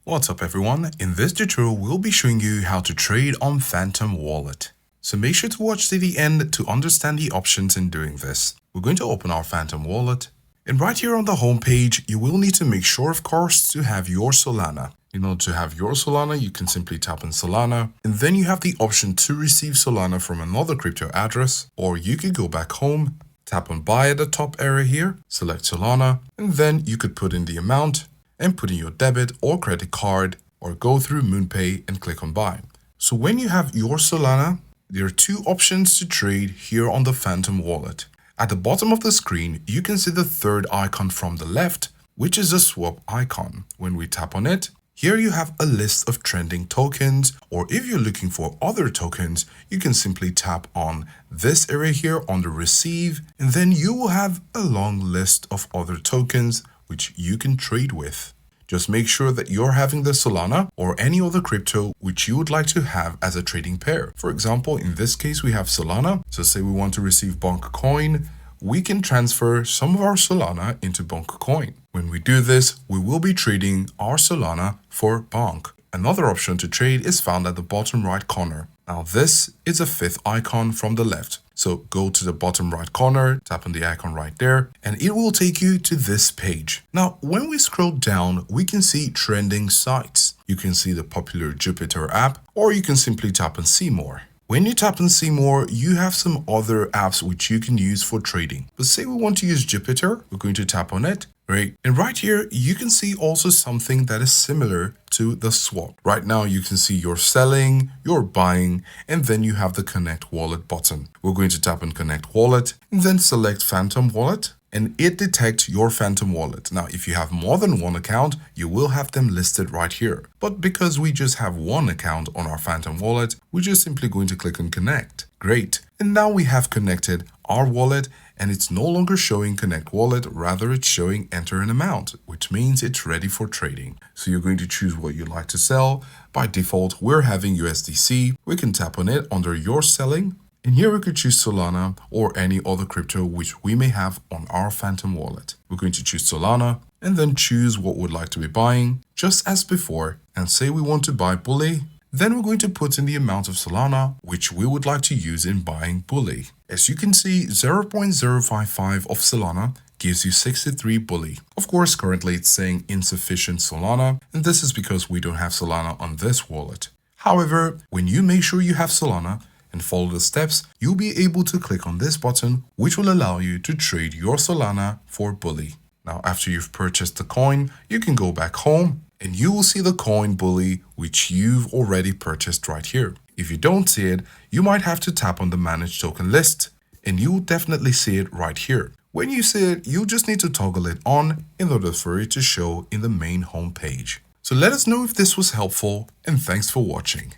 What's up everyone, in this tutorial we'll be showing you how to trade on Phantom Wallet. So make sure to watch to the end to understand the options in doing this. We're going to open our Phantom Wallet, and right here on the home page you will need to make sure of course to have your Solana. In order to have your Solana, you can simply tap on Solana, and then you have the option to receive Solana from another crypto address, or you could go back home, tap on buy at the top area here, select Solana, and then you could put in the amount and put in your debit or credit card, or go through MoonPay and click on buy. So when you have your Solana, there are two options to trade here on the Phantom Wallet. At the bottom of the screen, you can see the third icon from the left, which is a swap icon. When we tap on it, here you have a list of trending tokens, or if you're looking for other tokens, you can simply tap on this area here under receive, and then you will have a long list of other tokens which you can trade with. Just make sure that you're having the Solana or any other crypto which you would like to have as a trading pair. For example, in this case, we have Solana. So say we want to receive Bonk coin, we can transfer some of our Solana into Bonk coin. When we do this, we will be trading our Solana for Bonk. Another option to trade is found at the bottom right corner. Now this is a fifth icon from the left. So go to the bottom right corner, tap on the icon right there, and it will take you to this page. Now, when we scroll down, we can see trending sites. You can see the popular Jupiter app, or you can simply tap on see more. When you tap on see more, you have some other apps which you can use for trading. But say we want to use Jupiter, we're going to tap on it. Right, and right here you can see also something that is similar to the swap. Right now you can see you're selling, you're buying, and then you have the connect wallet button. We're going to tap on connect wallet and then select Phantom Wallet, and it detects your Phantom Wallet. Now if you have more than one account, you will have them listed right here. But because we just have one account on our Phantom Wallet, we're just simply going to click on connect. Great, and now we have connected our wallet, and it's no longer showing connect wallet, rather it's showing enter an amount, which means it's ready for trading. So you're going to choose what you'd like to sell. By default, we're having USDC. We can tap on it under your selling, and here we could choose Solana or any other crypto which we may have on our Phantom Wallet. We're going to choose Solana and then choose what we'd like to be buying, just as before, and say we want to buy Bully. Then we're going to put in the amount of Solana which we would like to use in buying Bully. As you can see, 0.055 of Solana gives you 63 Bully. Of course, currently it's saying insufficient Solana, and this is because we don't have Solana on this wallet. However, when you make sure you have Solana and follow the steps, you'll be able to click on this button, which will allow you to trade your Solana for Bully. Now, after you've purchased the coin, you can go back home and you will see the coin Bully which you've already purchased right here. If you don't see it, you might have to tap on the manage token list, and you will definitely see it right here. When you see it, you'll just need to toggle it on in order for it to show in the main home page. So let us know if this was helpful, and thanks for watching.